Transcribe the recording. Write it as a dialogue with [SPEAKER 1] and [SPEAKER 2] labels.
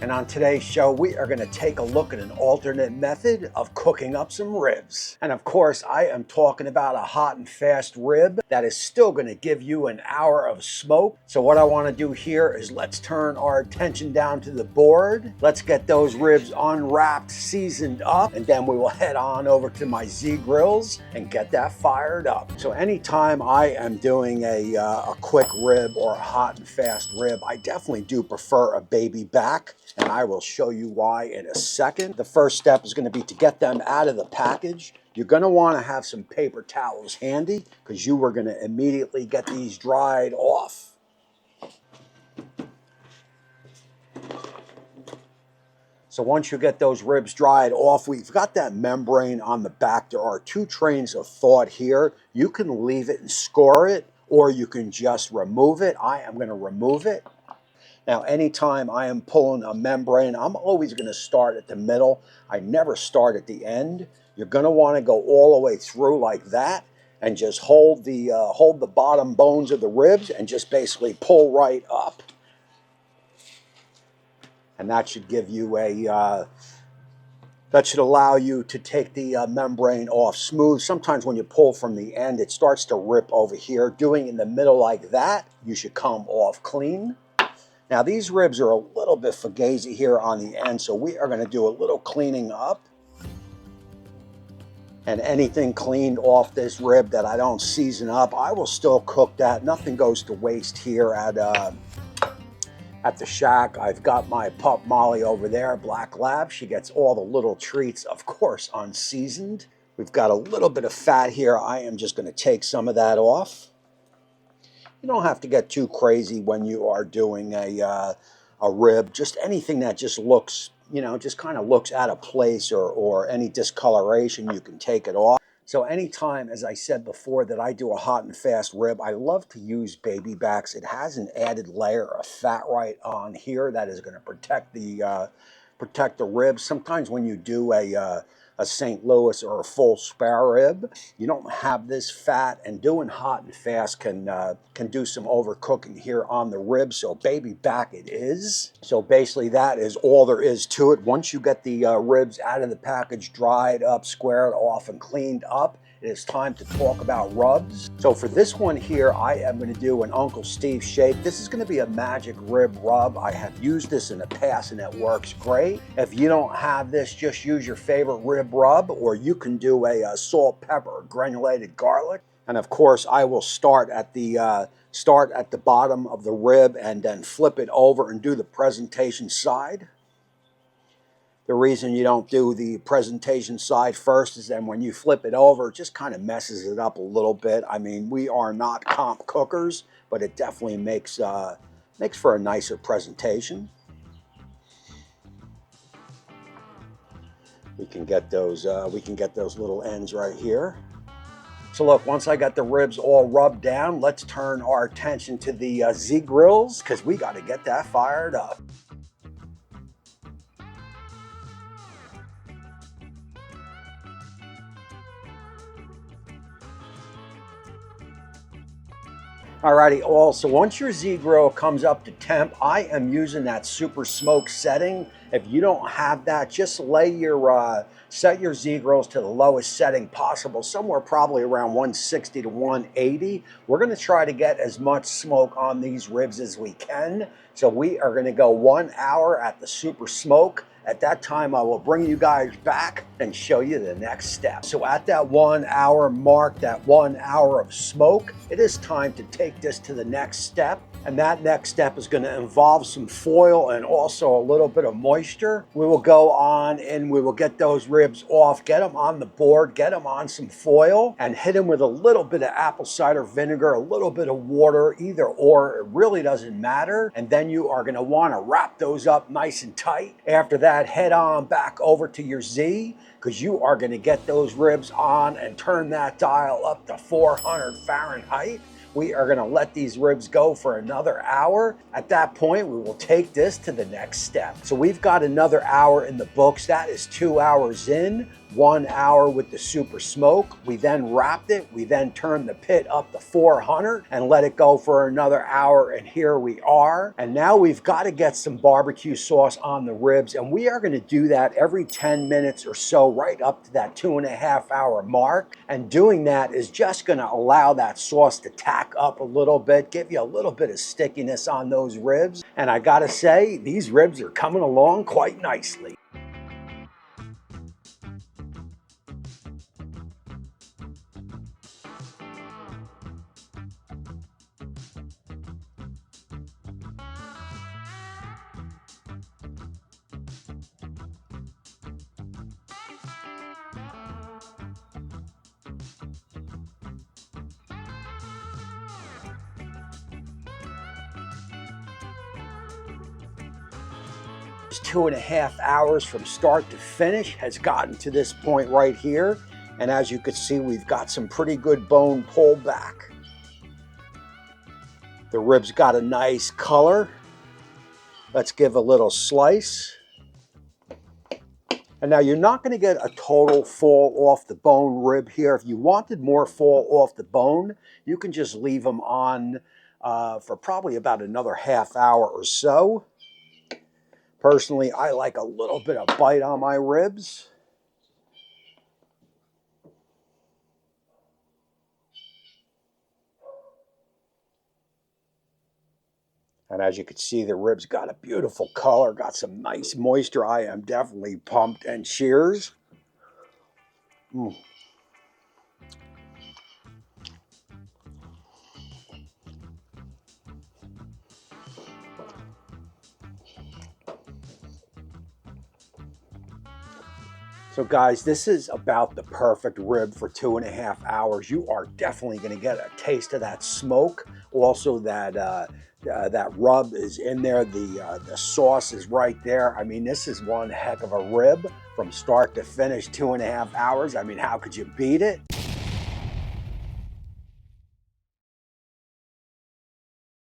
[SPEAKER 1] And on today's show, we are going to take a look at an alternate method of cooking up some ribs. And of course, I am talking about a hot and fast rib that is still going to give you an hour of smoke. So what I want to do here is let's turn our attention down to the board. Let's get those ribs unwrapped, seasoned up, and then we will head on over to my Z grills and get that fired up. So anytime I am doing a quick rib or a hot and fast rib, I definitely do prefer a baby back. And I will show you why in a second. The first step is going to be to get them out of the package. You're going to want to have some paper towels handy because you are going to immediately get these dried off. So once you get those ribs dried off, we've got that membrane on the back. There are two trains of thought here. You can leave it and score it, or you can just remove it. I am going to remove it. Now, anytime I am pulling a membrane, I'm always going to start at the middle. I never start at the end. You're going to want to go all the way through like that and just hold the bottom bones of the ribs and just basically pull right up. And that should give you that should allow you to take the membrane off smooth. Sometimes when you pull from the end, it starts to rip over here. Doing in the middle like that, you should come off clean. Now these ribs are a little bit fugazi here on the end, so we are going to do a little cleaning up. And anything cleaned off this rib that I don't season up, I will still cook that. Nothing goes to waste here at the shack. I've got my pup Molly over there, Black Lab. She gets all the little treats, of course, unseasoned. We've got a little bit of fat here. I am just going to take some of that off. You don't have to get too crazy when you are doing a rib. Just anything that just looks, just kind of looks out of place or any discoloration, you can take it off. So anytime, as I said before, that I do a hot and fast rib, I love to use baby backs. It has an added layer of fat right on here that is going to protect the ribs. Sometimes when you do a St. Louis or a full spare rib, you don't have this fat, and doing hot and fast can do some overcooking here on the rib. So baby back it is. So basically that is all there is to it. Once you get the ribs out of the package, dried up, squared off, and cleaned up, it is time to talk about rubs. So for this one here, I am going to do an Uncle Steve shape. This is going to be a magic rib rub. I have used this in the past and it works great. If you don't have this, just use your favorite rib rub, or you can do a salt, pepper, granulated garlic. And of course, I will start at the bottom of the rib and then flip it over and do the presentation side. The reason you don't do the presentation side first is then when you flip it over, it just kind of messes it up a little bit. I mean, we are not comp cookers, but it definitely makes for a nicer presentation. We can get those little ends right here. So look, once I got the ribs all rubbed down, let's turn our attention to the Z grills because we got to get that fired up. Alrighty, so once your Z grill comes up to temp, I am using that super smoke setting. If you don't have that, just set your Z grills to the lowest setting possible, somewhere probably around 160 to 180. We're going to try to get as much smoke on these ribs as we can. So we are going to go 1 hour at the super smoke. At that time, I will bring you guys back and show you the next step. So at that 1 hour mark, that 1 hour of smoke, it is time to take this to the next step. And that next step is going to involve some foil and also a little bit of moisture. We will go on and we will get those ribs off, get them on the board, get them on some foil, and hit them with a little bit of apple cider vinegar, a little bit of water, either or. It really doesn't matter. And then you are going to want to wrap those up nice and tight. After that, head on back over to your Z, because you are going to get those ribs on and turn that dial up to 400 Fahrenheit. We are going to let these ribs go for another hour. At that point, we will take this to the next step. So we've got another hour in the books. That is 2 hours in. 1 hour with the super smoke. We then wrapped it. We then turned the pit up to 400 and let it go for another hour, and here we are. And now we've got to get some barbecue sauce on the ribs, and we are going to do that every 10 minutes or so, right up to that 2.5 hour mark. And doing that is just going to allow that sauce to tack up a little bit, give you a little bit of stickiness on those ribs. And I gotta say, these ribs are coming along quite nicely. It's 2.5 hours from start to finish has gotten to this point right here. And as you can see, we've got some pretty good bone pull back. The ribs got a nice color. Let's give a little slice. And now you're not going to get a total fall off the bone rib here. If you wanted more fall off the bone, you can just leave them on for probably about another half hour or so. Personally, I like a little bit of bite on my ribs. And as you can see, the ribs got a beautiful color, got some nice moisture. I am definitely pumped, and cheers. So guys, this is about the perfect rib for 2.5 hours. You are definitely going to get a taste of that smoke. Also, that rub is in there. The sauce is right there. I mean, this is one heck of a rib from start to finish, 2.5 hours. I mean, how could you beat it?